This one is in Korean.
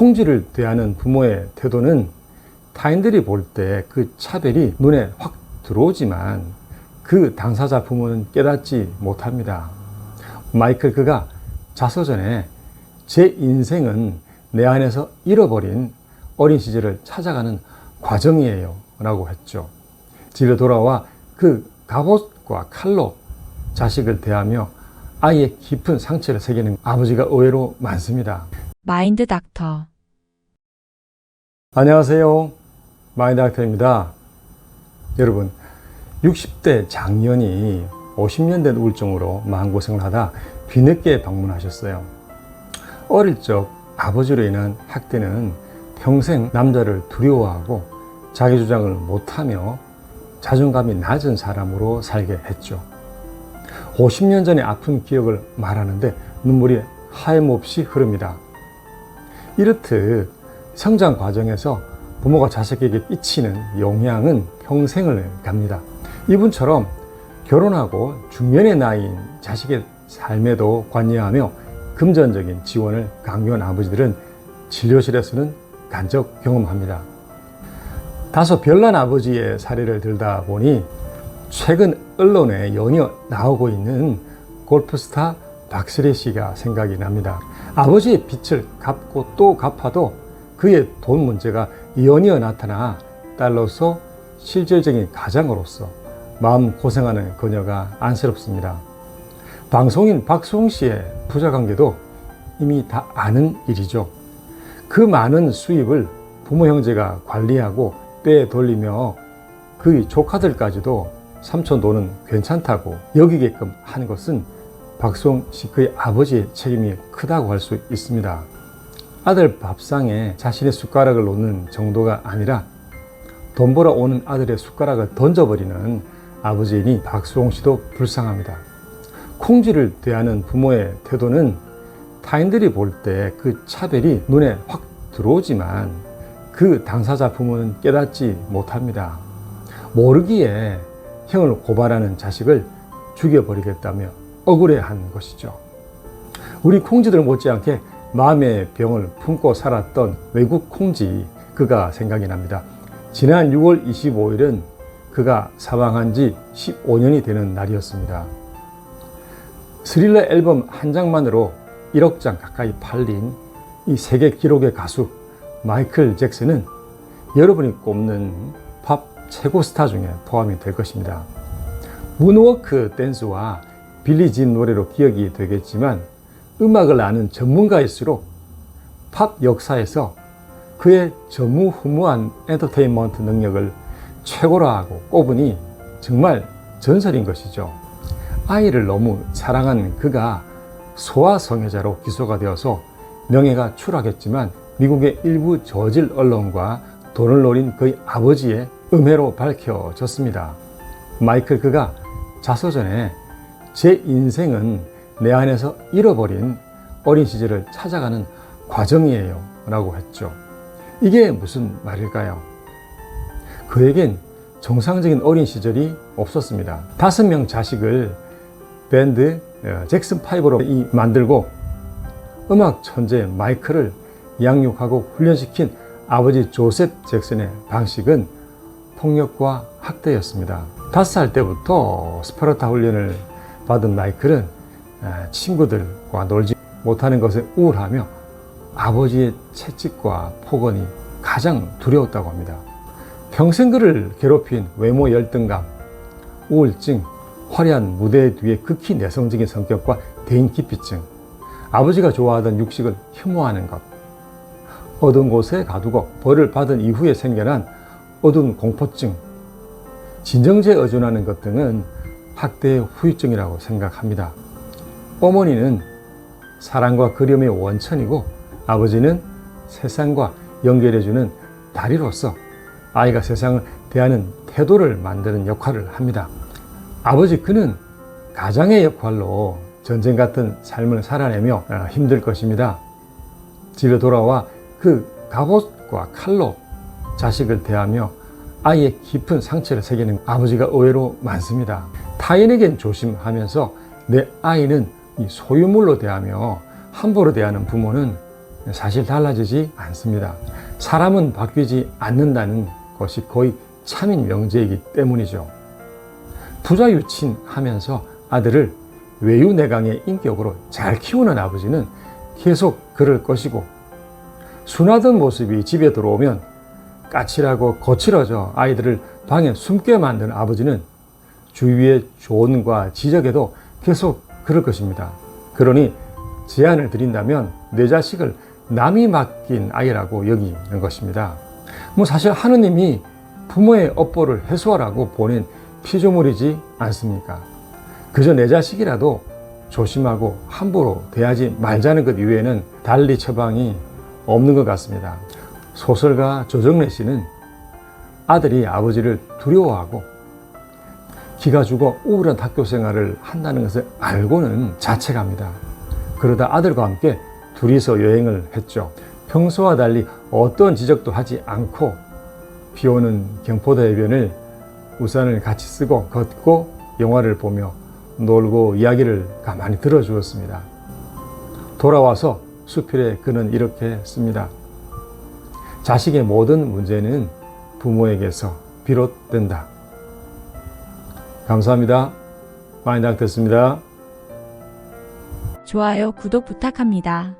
콩쥐를 대하는 부모의 태도는 타인들이 볼 때 그 차별이 눈에 확 들어오지만 그 당사자 부모는 깨닫지 못합니다. 마이클 그가 자서전에 제 인생은 내 안에서 잃어버린 어린 시절을 찾아가는 과정이에요 라고 했죠. 집에 돌아와 그 갑옷과 칼로 자식을 대하며 아이의 깊은 상처를 새기는 아버지가 의외로 많습니다. 마인드 닥터. 안녕하세요. 마인드 닥터입니다. 여러분, 60대 장년이 50년 된 우울증으로 마음고생을 하다 뒤늦게 방문하셨어요. 어릴 적 아버지로 인한 학대는 평생 남자를 두려워하고 자기 주장을 못하며 자존감이 낮은 사람으로 살게 했죠. 50년 전의 아픈 기억을 말하는데 눈물이 하염없이 흐릅니다. 이렇듯 성장 과정에서 부모가 자식에게 끼치는 영향은 평생을 갑니다. 이분처럼 결혼하고 중년의 나이인 자식의 삶에도 관여하며 금전적인 지원을 강요한 아버지들은 진료실에서는 간접 경험합니다. 다소 별난 아버지의 사례를 들다 보니 최근 언론에 연이어 나오고 있는 골프스타 박세리 씨가 생각이 납니다. 아버지의 빚을 갚고 또 갚아도 그의 돈 문제가 연이어 나타나 딸로서 실질적인 가장으로서 마음 고생하는 그녀가 안쓰럽습니다. 방송인 박수홍 씨의 부자 관계도 이미 다 아는 일이죠. 그 많은 수입을 부모 형제가 관리하고 빼돌리며 그의 조카들까지도 삼촌 돈은 괜찮다고 여기게끔 한 것은 박수홍 씨 그의 아버지의 책임이 크다고 할 수 있습니다. 아들 밥상에 자신의 숟가락을 놓는 정도가 아니라 돈 벌어 오는 아들의 숟가락을 던져버리는 아버지이니 박수홍 씨도 불쌍합니다. 콩쥐를 대하는 부모의 태도는 타인들이 볼 때 그 차별이 눈에 확 들어오지만 그 당사자 부모는 깨닫지 못합니다. 모르기에 형을 고발하는 자식을 죽여버리겠다며 억울해한 것이죠. 우리 콩쥐들 못지않게 마음의 병을 품고 살았던 외국 콩쥐 그가 생각이 납니다. 지난 6월 25일은 그가 사망한 지 15년이 되는 날이었습니다. 스릴러 앨범 한 장만으로 1억 장 가까이 팔린 이 세계 기록의 가수 마이클 잭슨은 여러분이 꼽는 팝 최고 스타 중에 포함이 될 것입니다. 문워크 댄스와 빌리 진 노래로 기억이 되겠지만 음악을 아는 전문가일수록 팝 역사에서 그의 전무후무한 엔터테인먼트 능력을 최고로 하고 꼽으니 정말 전설인 것이죠. 아이를 너무 사랑한 그가 소아성애자로 기소가 되어서 명예가 추락했지만 미국의 일부 저질 언론과 돈을 노린 그의 아버지의 음해로 밝혀졌습니다. 마이클 그가 자서전에 제 인생은 내 안에서 잃어버린 어린 시절을 찾아가는 과정이에요 라고 했죠. 이게 무슨 말일까요? 그에겐 정상적인 어린 시절이 없었습니다. 5명 자식을 밴드 잭슨5로 만들고 음악 천재 마이클을 양육하고 훈련시킨 아버지 조셉 잭슨의 방식은 폭력과 학대였습니다. 5살 때부터 스파르타 훈련을 받은 마이클은 친구들과 놀지 못하는 것에 우울하며 아버지의 채찍과 폭언이 가장 두려웠다고 합니다. 평생 그를 괴롭힌 외모 열등감, 우울증, 화려한 무대 뒤에 극히 내성적인 성격과 대인기피증, 아버지가 좋아하던 육식을 혐오하는 것, 어두운 곳에 가두고 벌을 받은 이후에 생겨난 어두운 공포증, 진정제에 의존하는 것 등은 학대의 후유증이라고 생각합니다. 어머니는 사랑과 그리움의 원천이고 아버지는 세상과 연결해주는 다리로서 아이가 세상을 대하는 태도를 만드는 역할을 합니다. 아버지 그는 가장의 역할로 전쟁 같은 삶을 살아내며 힘들 것입니다. 집에 돌아와 그 갑옷과 칼로 자식을 대하며 아이의 깊은 상처를 새기는 아버지가 의외로 많습니다. 타인에겐 조심하면서 내 아이는 이 소유물로 대하며 함부로 대하는 부모는 사실 달라지지 않습니다. 사람은 바뀌지 않는다는 것이 거의 참인 명제이기 때문이죠. 부자유친하면서 아들을 외유내강의 인격으로 잘 키우는 아버지는 계속 그럴 것이고, 순하던 모습이 집에 들어오면 까칠하고 거칠어져 아이들을 방에 숨게 만드는 아버지는 주위의 조언과 지적에도 계속 그럴 것입니다. 그러니 제안을 드린다면 내 자식을 남이 맡긴 아이라고 여기는 것입니다. 사실 하느님이 부모의 업보를 해소하라고 보낸 피조물이지 않습니까? 그저 내 자식이라도 조심하고 함부로 대하지 말자는 것 이외에는 달리 처방이 없는 것 같습니다. 소설가 조정래 씨는 아들이 아버지를 두려워하고 기가 죽어 우울한 학교 생활을 한다는 것을 알고는 자책합니다. 그러다 아들과 함께 둘이서 여행을 했죠. 평소와 달리 어떤 지적도 하지 않고 비 오는 경포도 해변을 우산을 같이 쓰고 걷고 영화를 보며 놀고 이야기를 가만히 들어주었습니다. 돌아와서 수필에 그는 이렇게 씁니다. 자식의 모든 문제는 부모에게서 비롯된다. 감사합니다. 많이 낭됐습니다. 좋아요, 구독 부탁합니다.